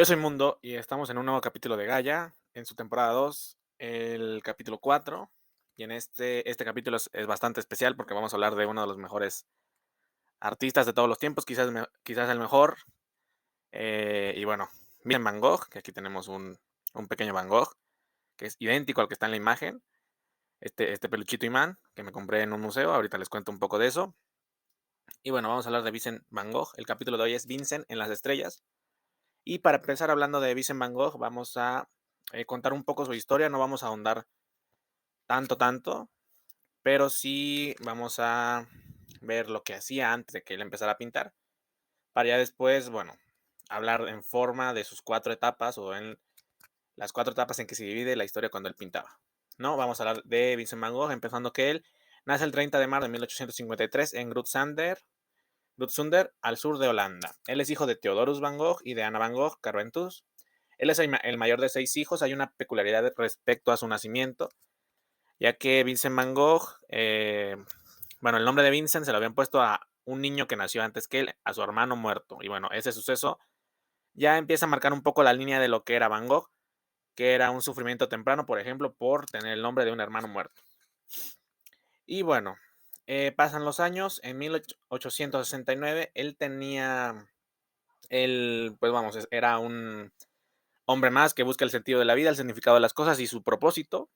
Yo soy Mundo y estamos en un nuevo capítulo de Gaia, en su temporada 2, el capítulo 4. Y en este capítulo es bastante especial porque vamos a hablar de uno de los mejores artistas de todos los tiempos, quizás el mejor. Y bueno, Vincent Van Gogh, que aquí tenemos un pequeño Van Gogh, que es idéntico al que está en la imagen. Este peluchito imán que me compré en un museo, ahorita les cuento un poco de eso. Y bueno, vamos a hablar de Vincent Van Gogh. El capítulo de hoy es Vincent en las estrellas. Y para empezar hablando de Vincent Van Gogh, vamos a contar un poco su historia, no vamos a ahondar tanto, pero sí vamos a ver lo que hacía antes de que él empezara a pintar, para ya después, bueno, hablar en forma de sus 4 etapas o en las 4 etapas en que se divide la historia cuando él pintaba, ¿no? Vamos a hablar de Vincent Van Gogh, empezando que él nace el 30 de marzo de 1853 en Grootsunder, al sur de Holanda. Él es hijo de Theodorus Van Gogh y de Anna Van Gogh Carventus. Él es el mayor de 6 hijos. Hay una peculiaridad respecto a su nacimiento, ya que Vincent Van Gogh, bueno, el nombre de Vincent se lo habían puesto a un niño que nació antes que él, a su hermano muerto. Y bueno, ese suceso ya empieza a marcar un poco la línea de lo que era Van Gogh, que era un sufrimiento temprano, por ejemplo, por tener el nombre de un hermano muerto. Y bueno, pasan los años, en 1869 él, pues vamos, era un hombre más que busca el sentido de la vida, el significado de las cosas y su propósito.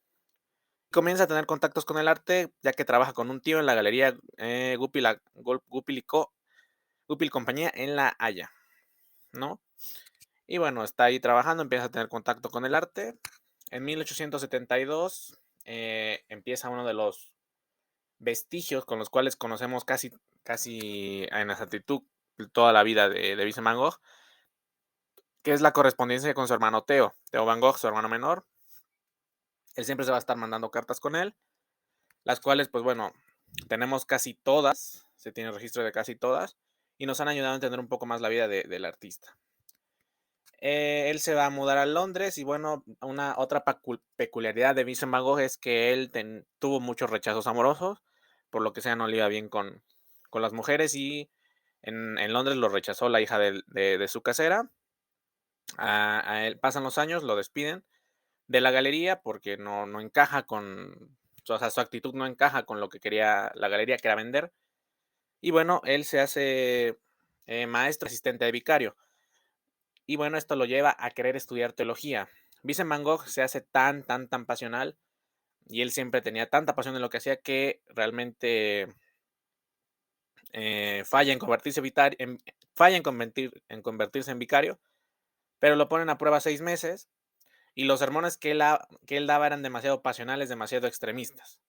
Comienza a tener contactos con el arte, ya que trabaja con un tío en la galería Goupil Compañía en La Haya, ¿no? Y bueno, está ahí trabajando, empieza a tener contacto con el arte. En 1872 empieza uno de los vestigios con los cuales conocemos casi en exactitud toda la vida de Vincent Van Gogh, que es la correspondencia con su hermano Theo Van Gogh, su hermano menor. Él siempre se va a estar mandando cartas con él, las cuales, pues bueno, tenemos casi todas, se tiene registro de casi todas, y nos han ayudado a entender un poco más la vida del artista. Él se va a mudar a Londres y bueno, una otra peculiaridad de Vincent Van Gogh es que él tuvo muchos rechazos amorosos, por lo que sea no le iba bien con las mujeres y en Londres lo rechazó la hija de su casera. A él pasan los años, lo despiden de la galería porque no encaja o sea, su actitud no encaja con lo que quería la galería, que era vender. Y bueno, él se hace maestro asistente de vicario. Y bueno, esto lo lleva a querer estudiar teología. Vincent Van Gogh se hace tan pasional y él siempre tenía tanta pasión en lo que hacía que realmente falla en convertirse en vicario, pero lo ponen a prueba 6 meses y los sermones que él daba eran demasiado pasionales, demasiado extremistas,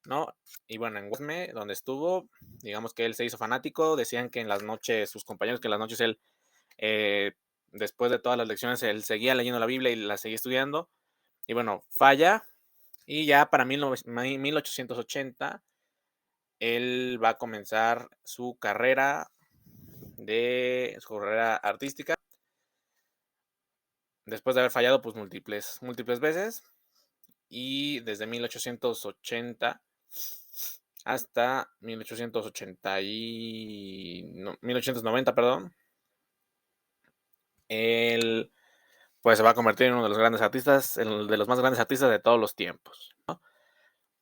¿no? Y bueno, en Westme, donde estuvo, digamos que él se hizo fanático, decían que en las noches, sus compañeros, que en las noches él, eh, después de todas las lecciones, él seguía leyendo la Biblia y la seguía estudiando, y bueno, falla, y ya para 1880, él va a comenzar su carrera artística, después de haber fallado pues múltiples veces, y desde 1880 hasta 1890, perdón, él pues se va a convertir en uno de los grandes artistas, de los más grandes artistas de todos los tiempos, ¿no?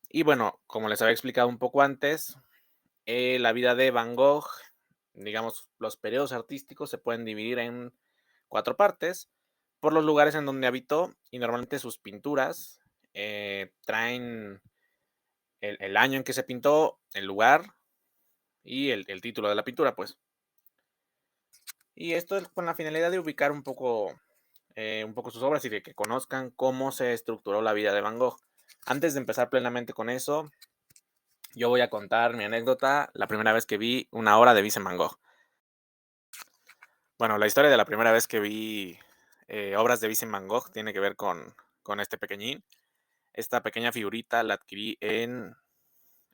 Y bueno, como les había explicado un poco antes, la vida de Van Gogh, digamos, los periodos artísticos se pueden dividir en 4 partes por los lugares en donde habitó y normalmente sus pinturas traen el año en que se pintó, el lugar y el título de la pintura, pues. Y esto es con la finalidad de ubicar un poco sus obras y de que conozcan cómo se estructuró la vida de Van Gogh. Antes de empezar plenamente con eso, yo voy a contar mi anécdota, la primera vez que vi una obra de Vincent Van Gogh. Bueno, la historia de la primera vez que vi obras de Vincent Van Gogh tiene que ver con este pequeñín. Esta pequeña figurita la adquirí en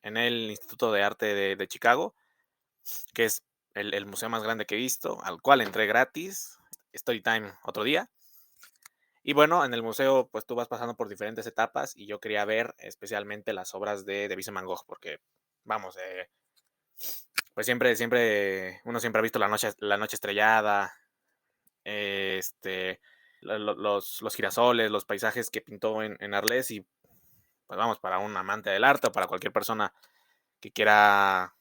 el Instituto de Arte de Chicago, que es el museo más grande que he visto, al cual entré gratis, story time otro día. Y bueno, en el museo, pues tú vas pasando por diferentes etapas y yo quería ver especialmente las obras de Vincent Van Gogh, porque, vamos, pues uno siempre ha visto la noche estrellada, este, los girasoles, los paisajes que pintó en Arles y, pues vamos, para un amante del arte o para cualquier persona que quiera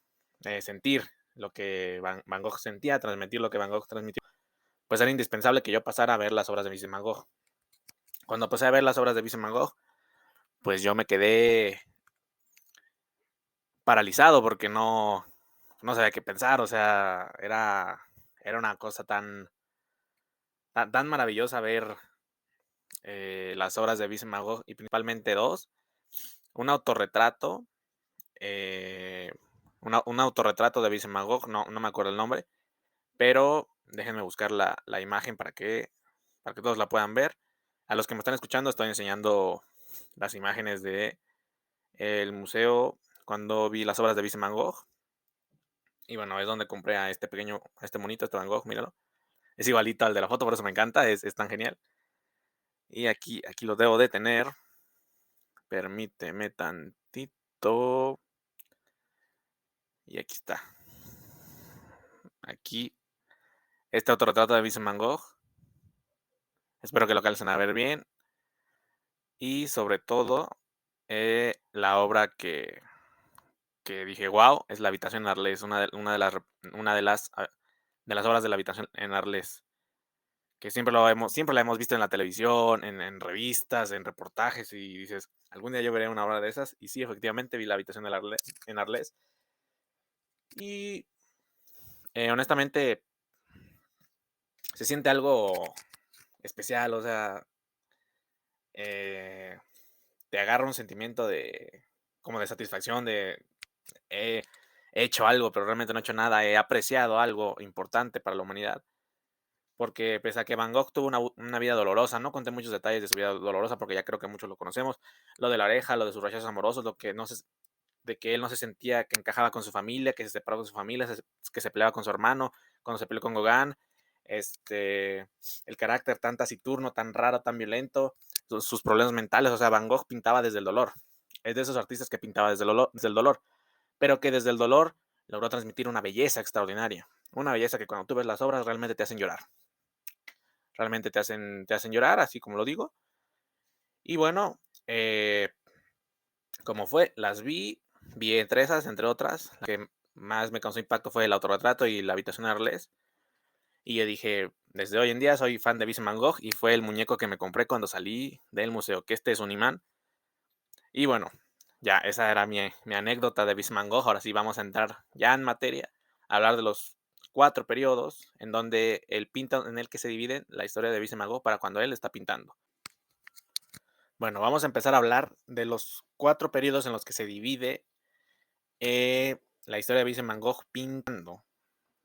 sentir lo que Van Gogh sentía, transmitir lo que Van Gogh transmitió, pues era indispensable que yo pasara a ver las obras de Vincent Van Gogh. Cuando pasé a ver las obras de Vincent Van Gogh, pues yo me quedé paralizado porque no sabía qué pensar, o sea, era una cosa tan maravillosa ver las obras de Vincent Van Gogh y principalmente dos, un autorretrato, eh, un autorretrato de Vincent Van Gogh, no me acuerdo el nombre, pero déjenme buscar la imagen para que todos la puedan ver. A los que me están escuchando estoy enseñando las imágenes de el museo cuando vi las obras de Vincent Van Gogh. Y bueno, es donde compré a a este monito, este Van Gogh, míralo. Es igualito al de la foto, por eso me encanta, es tan genial. Y aquí lo debo de tener. Permíteme tantito. Y aquí está. Aquí, este autorretrato de Vincent Van Gogh. Espero que lo alcancen a ver bien. Y sobre todo, la obra que dije, wow, es La habitación en Arles, de las obras de La habitación en Arles, que siempre la hemos visto en la televisión, en revistas, en reportajes, y dices, algún día yo veré una obra de esas. Y sí, efectivamente vi La habitación en Arles. Y honestamente, se siente algo especial, o sea, eh, te agarra un sentimiento como de satisfacción, de he hecho algo, pero realmente no he hecho nada, he apreciado algo importante para la humanidad. Porque pese a que Van Gogh tuvo una vida dolorosa, no conté muchos detalles de su vida dolorosa porque ya creo que muchos lo conocemos, lo de la oreja, lo de sus rechazos amorosos, de que él no se sentía que encajaba con su familia, que se separó de su familia, que se peleaba con su hermano, cuando se peleó con Gauguin, el carácter tan taciturno, tan raro, tan violento, sus problemas mentales, o sea, Van Gogh pintaba desde el dolor. Es de esos artistas que pintaba desde el dolor, pero que desde el dolor logró transmitir una belleza extraordinaria. Una belleza que cuando tú ves las obras realmente te hacen llorar. Realmente te hacen llorar, así como lo digo. Y bueno, como fue, vi entre esas, entre otras. La que más me causó impacto fue el autorretrato y la habitación de Arles. Y yo dije, desde hoy en día soy fan de Vincent Van Gogh y fue el muñeco que me compré cuando salí del museo, que este es un imán. Y bueno, ya esa era mi anécdota de Vincent Van Gogh. Ahora sí vamos a entrar ya en materia, a hablar de los 4 periodos en donde él pinta, en el que se divide la historia de Vincent Van Gogh para cuando él está pintando. Bueno, vamos a empezar a hablar de los 4 periodos en los que se divide la historia de Vincent Van Gogh pintando.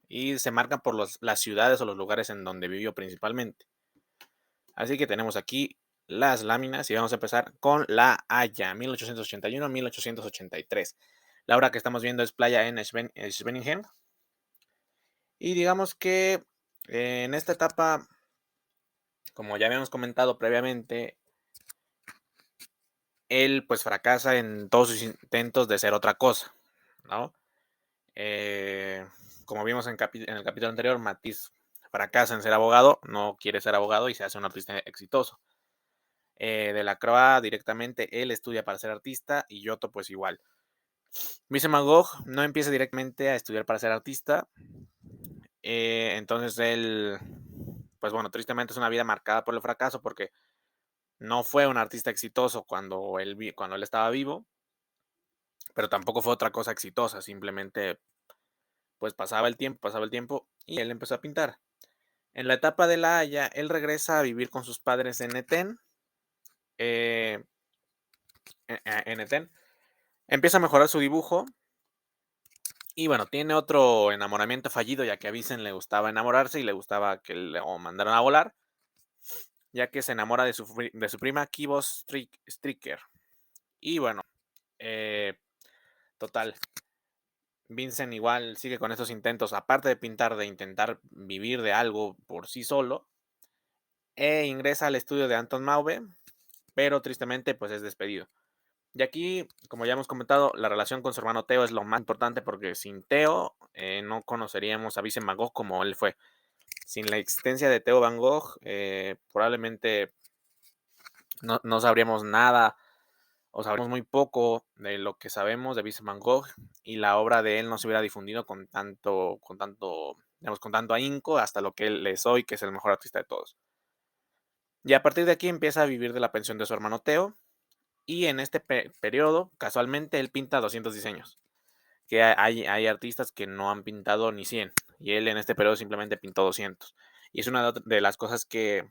Y se marcan por las ciudades o los lugares en donde vivió principalmente. Así que tenemos aquí las láminas y vamos a empezar con La Haya, 1881-1883. La obra que estamos viendo es Playa en Scheveningen. Y digamos que en esta etapa, como ya habíamos comentado previamente, él pues fracasa en todos sus intentos de ser otra cosa, ¿no? Como vimos en el capítulo anterior, Matisse fracasa en ser abogado, no quiere ser abogado y se hace un artista exitoso. Delacroix directamente, él estudia para ser artista y Giotto pues igual. Vincent Van Gogh no empieza directamente a estudiar para ser artista, entonces él, pues bueno, tristemente es una vida marcada por el fracaso porque no fue un artista exitoso cuando él estaba vivo, pero tampoco fue otra cosa exitosa, simplemente pues pasaba el tiempo y él empezó a pintar. En la etapa de La Haya, él regresa a vivir con sus padres en Eten. eh, en Eten. Empieza a mejorar su dibujo y bueno, tiene otro enamoramiento fallido, ya que a Vincent le gustaba enamorarse y le gustaba que lo mandaran a volar, ya que se enamora de su prima Kibo Stricker. Y bueno, eh, total, Vincent igual sigue con estos intentos, aparte de pintar, de intentar vivir de algo por sí solo, e ingresa al estudio de Anton Mauve, pero tristemente pues es despedido. Y aquí, como ya hemos comentado, la relación con su hermano Teo es lo más importante porque sin Teo no conoceríamos a Vincent Van Gogh como él fue. Sin la existencia de Theo Van Gogh, probablemente no sabríamos nada o sabemos muy poco de lo que sabemos de Vincent Van Gogh, y la obra de él no se hubiera difundido digamos, con tanto ahínco hasta lo que él es hoy, que es el mejor artista de todos. Y a partir de aquí empieza a vivir de la pensión de su hermano Theo, y en este periodo, casualmente, él pinta 200 diseños, que hay artistas que no han pintado ni 100, y él en este periodo simplemente pintó 200. Y es una de las cosas que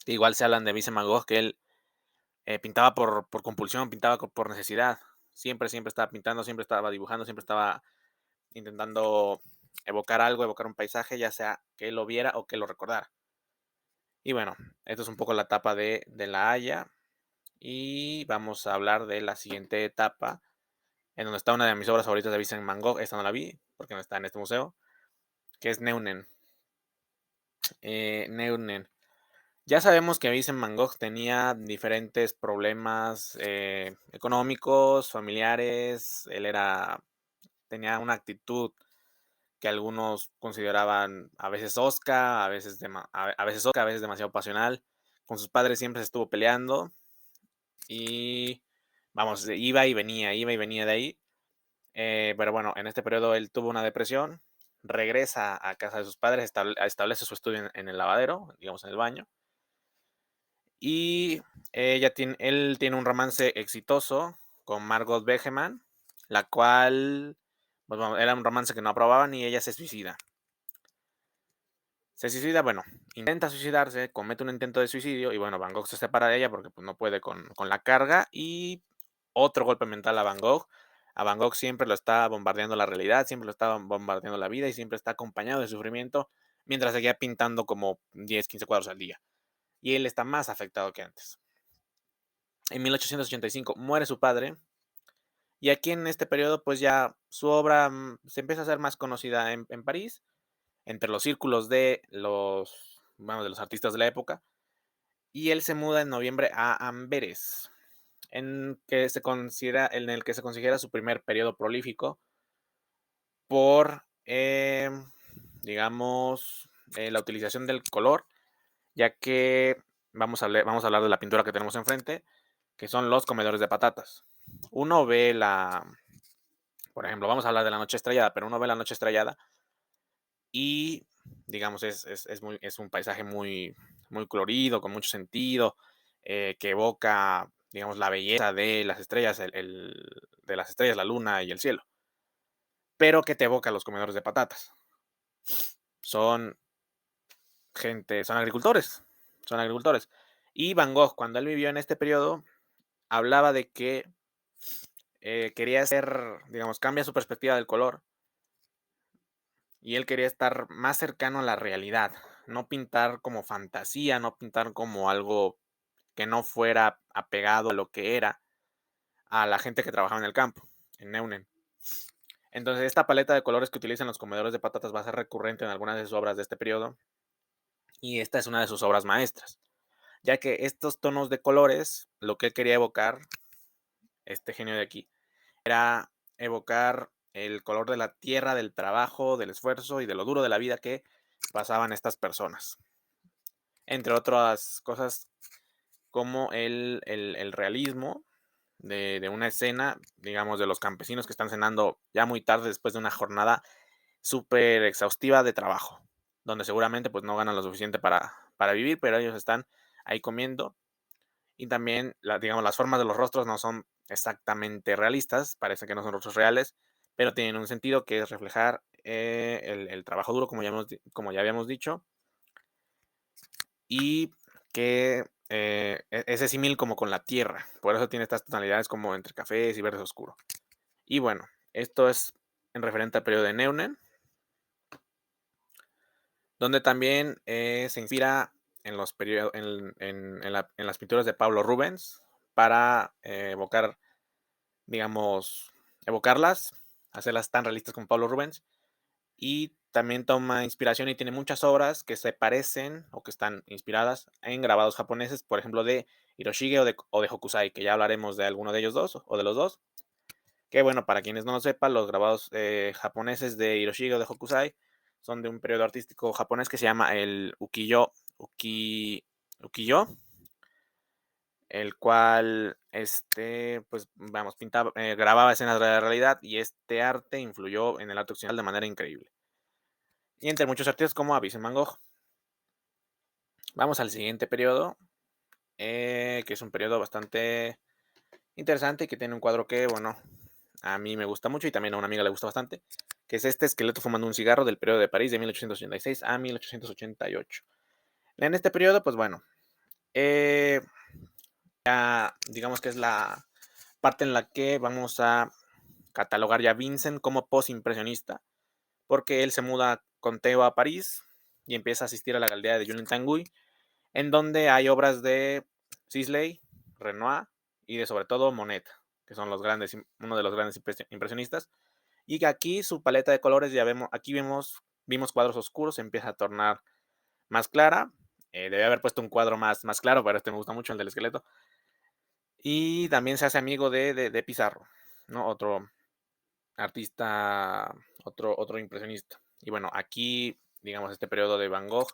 igual se hablan de Vincent Van Gogh, que él pintaba por compulsión, pintaba por necesidad. Siempre estaba pintando, siempre estaba dibujando, siempre estaba intentando evocar algo, evocar un paisaje, ya sea que él lo viera o que lo recordara. Y bueno, esto es un poco la etapa de La Haya. Y vamos a hablar de la siguiente etapa, en donde está una de mis obras favoritas de Vincent Van Gogh. Esta no la vi, porque no está en este museo, que es Neunen. Neunen. Ya sabemos que Vincent Van Gogh tenía diferentes problemas económicos, familiares. Tenía una actitud que algunos consideraban a veces osca, a veces demasiado pasional. Con sus padres siempre se estuvo peleando y, vamos, iba y venía de ahí. Pero bueno, en este periodo él tuvo una depresión, regresa a casa de sus padres, establece su estudio en el lavadero, digamos en el baño, y él tiene un romance exitoso con Margot Begemann, la cual, pues bueno, era un romance que no aprobaban y ella se suicida. Bueno, intenta suicidarse, comete un intento de suicidio y bueno, Van Gogh se separa de ella porque pues, no puede con la carga, y otro golpe mental a Van Gogh. A Van Gogh siempre lo está bombardeando la realidad, siempre lo está bombardeando la vida y siempre está acompañado de sufrimiento mientras seguía pintando como 10, 15 cuadros al día. Y él está más afectado que antes. En 1885 muere su padre, y aquí en este periodo pues ya su obra se empieza a hacer más conocida en París, entre los círculos de los artistas de la época, y él se muda en noviembre a Amberes, en el que se considera su primer periodo prolífico por, digamos, la utilización del color, ya que vamos a hablar de la pintura que tenemos enfrente, que son los comedores de patatas. Uno ve por ejemplo, vamos a hablar de la noche estrellada, pero uno ve la noche estrellada y, digamos, es un paisaje muy colorido, con mucho sentido, que evoca, digamos, la belleza de las estrellas, de las estrellas, la luna y el cielo. Pero que te evoca los comedores de patatas. Son son agricultores, son agricultores. Y Van Gogh, cuando él vivió en este periodo, hablaba de que quería hacer, digamos, cambia su perspectiva del color, y él quería estar más cercano a la realidad, no pintar como fantasía, no pintar como algo que no fuera apegado a lo que era a la gente que trabajaba en el campo, en Neunen. Entonces, esta paleta de colores que utilizan los comedores de patatas va a ser recurrente en algunas de sus obras de este periodo, y esta es una de sus obras maestras, ya que estos tonos de colores, lo que él quería evocar, este genio de aquí, era evocar el color de la tierra, del trabajo, del esfuerzo y de lo duro de la vida que pasaban estas personas. Entre otras cosas, como el realismo de una escena, digamos, de los campesinos que están cenando ya muy tarde después de una jornada súper exhaustiva de trabajo, donde seguramente pues no ganan lo suficiente para vivir, pero ellos están ahí comiendo. Y también, digamos, las formas de los rostros no son exactamente realistas, parece que no son rostros reales, pero tienen un sentido que es reflejar el trabajo duro, como ya habíamos dicho, y que ese símil como con la tierra. Por eso tiene estas tonalidades como entre cafés y verdes oscuro. Y bueno, esto es en referente al periodo de Neunen, donde también se inspira en los en las pinturas de Pablo Rubens para evocar, digamos, evocarlas, hacerlas tan realistas como Pablo Rubens. Y también toma inspiración y tiene muchas obras que se parecen o que están inspiradas en grabados japoneses, por ejemplo, de Hiroshige o de Hokusai, que ya hablaremos de alguno de ellos dos o de los dos. Que bueno, para quienes no lo sepan, los grabados japoneses de Hiroshige o de Hokusai son de un periodo artístico japonés que se llama el ukiyo, el cual, pues, vamos, pintaba, grababa escenas de la realidad, y este arte influyó en el arte occidental de manera increíble. Y entre muchos artistas como Vincent Van Gogh. Vamos al siguiente periodo, que es un periodo bastante interesante y que tiene un cuadro que, bueno, a mí me gusta mucho y también a una amiga le gusta bastante, que es este esqueleto fumando un cigarro del periodo de París de 1886 a 1888. En este periodo, pues bueno, eh, ya digamos que es la parte en la que vamos a catalogar ya a Vincent como post-impresionista, porque él se muda con Theo a París y empieza a asistir a la galería de Julien Tanguy, en donde hay obras de Sisley, Renoir y de sobre todo Monet, que son uno de los grandes impresionistas, y que aquí su paleta de colores ya vimos cuadros oscuros, se empieza a tornar más clara. Debe haber puesto un cuadro más claro, pero este me gusta mucho, el del esqueleto. Y también se hace amigo de Pizarro, ¿no? Otro artista, otro impresionista. Y bueno, aquí, digamos, este periodo de Van Gogh,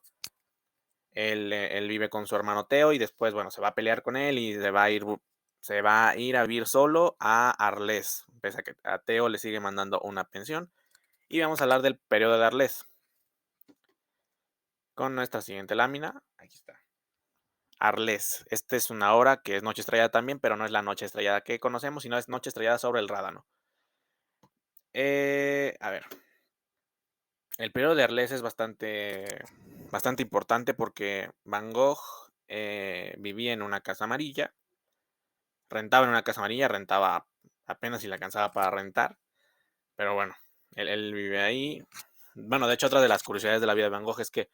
él vive con su hermano Theo y después, bueno, se va a pelear con él y se va a ir a vivir solo a Arles, pese a que a Theo le sigue mandando una pensión. Y vamos a hablar del periodo de Arles con nuestra siguiente lámina. Aquí está. Arles. Esta es una obra que es Noche Estrellada también, pero no es la Noche Estrellada que conocemos, sino es Noche Estrellada sobre el Rádano. A ver, el periodo de Arles es bastante importante porque Van Gogh vivía en una casa amarilla, rentaba apenas si le alcanzaba para rentar, pero bueno, él vive ahí. Bueno, de hecho, otra de las curiosidades de la vida de Van Gogh es que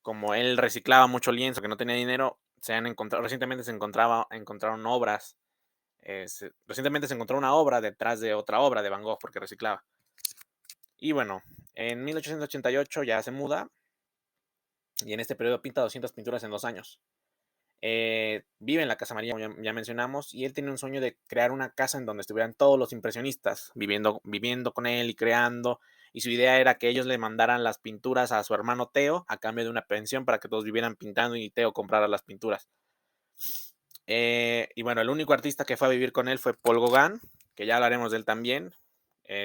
como él reciclaba mucho lienzo, que no tenía dinero, recientemente encontraron obras. Recientemente se encontró una obra detrás de otra obra de Van Gogh porque reciclaba. Y bueno, en 1888 ya se muda y en este periodo pinta 200 pinturas en 2 años. Vive en la Casa María, ya mencionamos, y él tiene un sueño de crear una casa en donde estuvieran todos los impresionistas viviendo con él y creando. Y su idea era que ellos le mandaran las pinturas a su hermano Theo a cambio de una pensión para que todos vivieran pintando y Theo comprara las pinturas. Y bueno, el único artista que fue a vivir con él fue Paul Gauguin, que ya hablaremos de él también.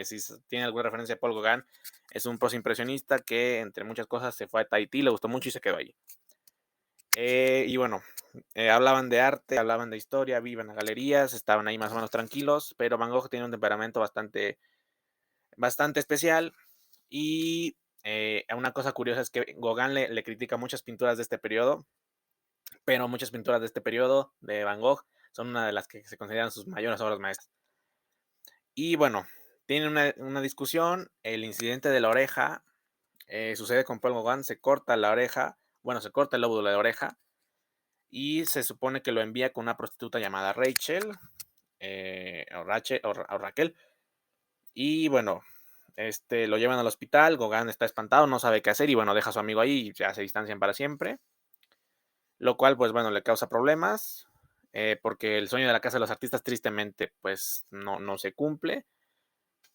Si tiene alguna referencia a Paul Gauguin, es un post-impresionista que, entre muchas cosas, se fue a Tahití, le gustó mucho y se quedó allí. Y bueno, hablaban de arte, hablaban de historia, vivían a galerías, estaban ahí más o menos tranquilos, pero Van Gogh tiene un temperamento bastante especial. Y una cosa curiosa es que Gauguin le critica muchas pinturas de este periodo, pero muchas pinturas de este periodo de Van Gogh son una de las que se consideran sus mayores obras maestras. Y bueno, tienen una discusión, el incidente de la oreja, sucede con Paul Gauguin, se corta la oreja, bueno, se corta el lóbulo de la oreja, y se supone que lo envía con una prostituta llamada Rachel, o Raquel, y bueno, lo llevan al hospital, Gauguin está espantado, no sabe qué hacer, y bueno, deja a su amigo ahí y ya se distancian para siempre, lo cual, pues bueno, le causa problemas, porque el sueño de la casa de los artistas tristemente, pues no se cumple,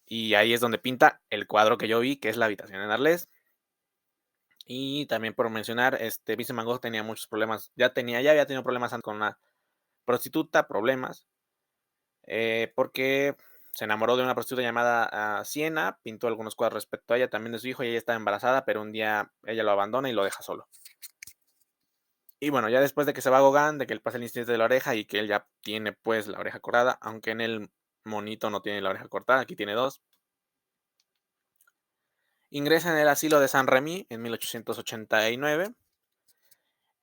y ahí es donde pinta el cuadro que yo vi, que es La habitación en Arles. Y también por mencionar, Vincent Van Gogh tenía muchos problemas, ya había tenido problemas antes con una prostituta, problemas, porque se enamoró de una prostituta llamada Siena, pintó algunos cuadros respecto a ella, también de su hijo, y ella estaba embarazada, pero un día ella lo abandona y lo deja solo. Y bueno, ya después de que se va Gauguin, de que él pasa el incidente de la oreja y que él ya tiene pues la oreja cortada, aunque en el monito no tiene la oreja cortada, aquí tiene dos. Ingresa en el asilo de Saint-Rémy en 1889,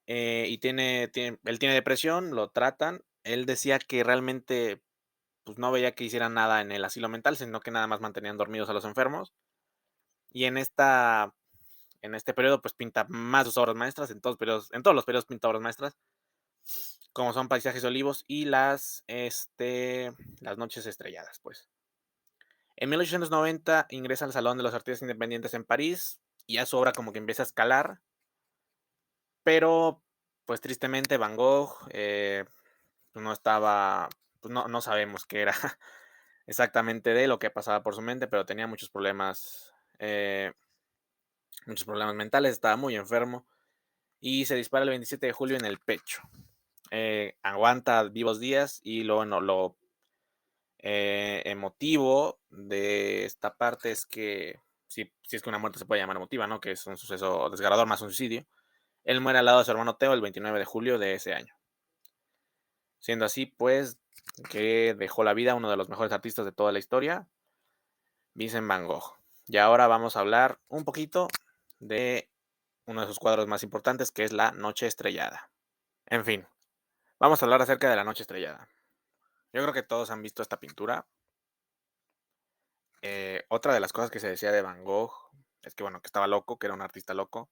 y él tiene depresión, lo tratan. Él decía que realmente pues no veía que hicieran nada en el asilo mental, sino que nada más mantenían dormidos a los enfermos. Y en este periodo, pues pinta más sus obras maestras, en todos los periodos pinta obras maestras, como son Paisajes Olivos y las Noches Estrelladas, pues. En 1890 ingresa al Salón de los Artistas Independientes en París, y ya su obra como que empieza a escalar, pero pues tristemente Van Gogh no estaba, pues no sabemos qué era exactamente de lo que pasaba por su mente, pero tenía muchos problemas muchos problemas mentales, estaba muy enfermo y se dispara el 27 de julio en el pecho. Aguanta vivos días y lo emotivo de esta parte es que, si es que una muerte se puede llamar emotiva, ¿no? Que es un suceso desgarrador más un suicidio. Él muere al lado de su hermano Teo el 29 de julio de ese año. Siendo así, pues, que dejó la vida uno de los mejores artistas de toda la historia, Vincent Van Gogh. Y ahora vamos a hablar un poquito de uno de sus cuadros más importantes, que es La Noche Estrellada. En fin, vamos a hablar acerca de La Noche Estrellada. Yo creo que todos han visto esta pintura. Otra de las cosas que se decía de Van Gogh es que, bueno, que estaba loco, que era un artista loco,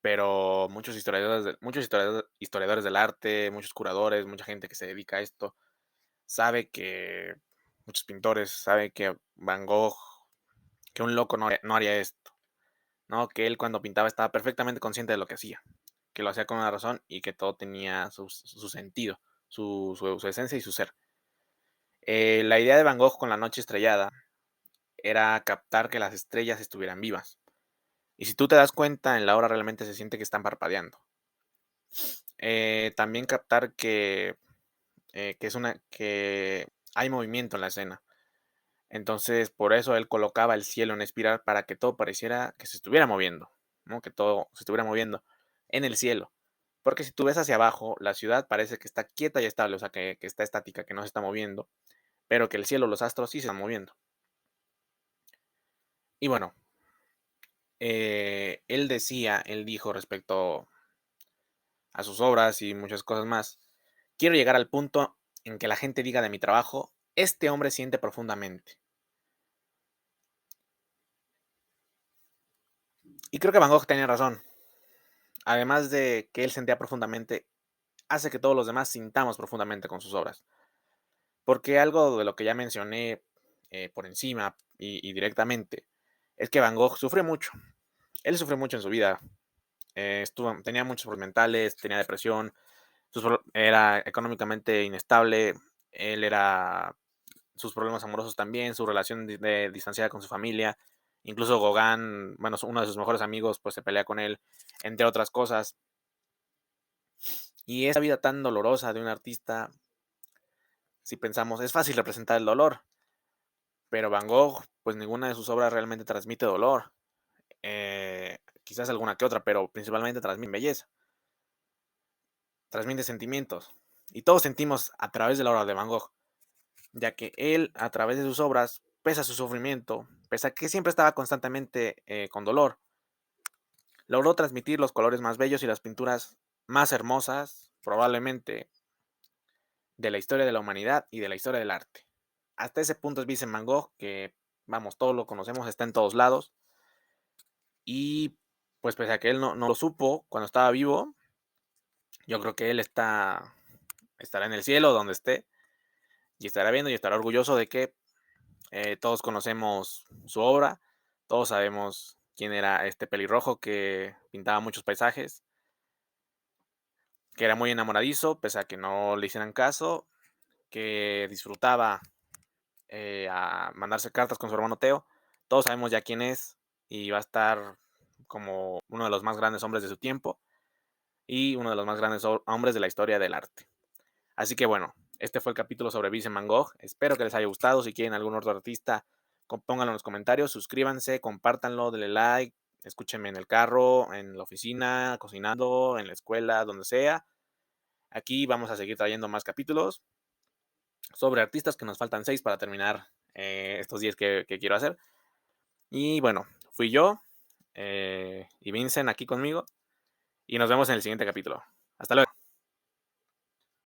pero muchos historiadores del arte, muchos curadores, mucha gente que se dedica a esto, sabe que muchos pintores, sabe que Van Gogh, que un loco no haría esto, ¿no? Que él cuando pintaba estaba perfectamente consciente de lo que hacía, que lo hacía con una razón y que todo tenía su sentido, su esencia y su ser. La idea de Van Gogh con La Noche Estrellada era captar que las estrellas estuvieran vivas. Y si tú te das cuenta, en la obra realmente se siente que están parpadeando. También captar que hay movimiento en la escena. Entonces, por eso él colocaba el cielo en espiral para que todo pareciera que se estuviera moviendo, ¿no? Que todo se estuviera moviendo en el cielo. Porque si tú ves hacia abajo, la ciudad parece que está quieta y estable, o sea, que está estática, que no se está moviendo, pero que el cielo, los astros sí se están moviendo. Y bueno, él dijo respecto a sus obras y muchas cosas más: quiero llegar al punto en que la gente diga de mi trabajo, este hombre siente profundamente. Y creo que Van Gogh tenía razón. Además de que él sentía profundamente, hace que todos los demás sintamos profundamente con sus obras. Porque algo de lo que ya mencioné por encima y directamente es que Van Gogh sufrió mucho. Él sufrió mucho en su vida. Tenía muchos problemas mentales, tenía depresión, era económicamente inestable, él era sus problemas amorosos también, su relación distanciada con su familia. Incluso Gauguin, bueno, uno de sus mejores amigos, pues se pelea con él, entre otras cosas. Y esa vida tan dolorosa de un artista, si pensamos, es fácil representar el dolor, pero Van Gogh, pues ninguna de sus obras realmente transmite dolor. Quizás alguna que otra, pero principalmente transmite belleza, transmite sentimientos. Y todos sentimos a través de la obra de Van Gogh, ya que él, a través de sus obras, pese a su sufrimiento, pese a que siempre estaba constantemente con dolor, logró transmitir los colores más bellos y las pinturas más hermosas, probablemente, de la historia de la humanidad y de la historia del arte. Hasta ese punto es Vincent Van Gogh, que, vamos, todos lo conocemos, está en todos lados. Y pues pese a que él no lo supo cuando estaba vivo, yo creo que él estará en el cielo donde esté y estará viendo y estará orgulloso de que todos conocemos su obra, todos sabemos quién era este pelirrojo que pintaba muchos paisajes, que era muy enamoradizo, pese a que no le hicieran caso, que disfrutaba a mandarse cartas con su hermano Teo. Todos sabemos ya quién es y va a estar como uno de los más grandes hombres de su tiempo y uno de los más grandes hombres de la historia del arte. Así que bueno, este fue el capítulo sobre Vincent Van Gogh. Espero que les haya gustado. Si quieren algún otro artista, pónganlo en los comentarios, suscríbanse, compártanlo, denle like, escúchenme en el carro, en la oficina, cocinando, en la escuela, donde sea. Aquí vamos a seguir trayendo más capítulos sobre artistas, que nos faltan 6 para terminar estos 10 que quiero hacer. Y bueno, fui yo y Vincent aquí conmigo y nos vemos en el siguiente capítulo. Hasta luego.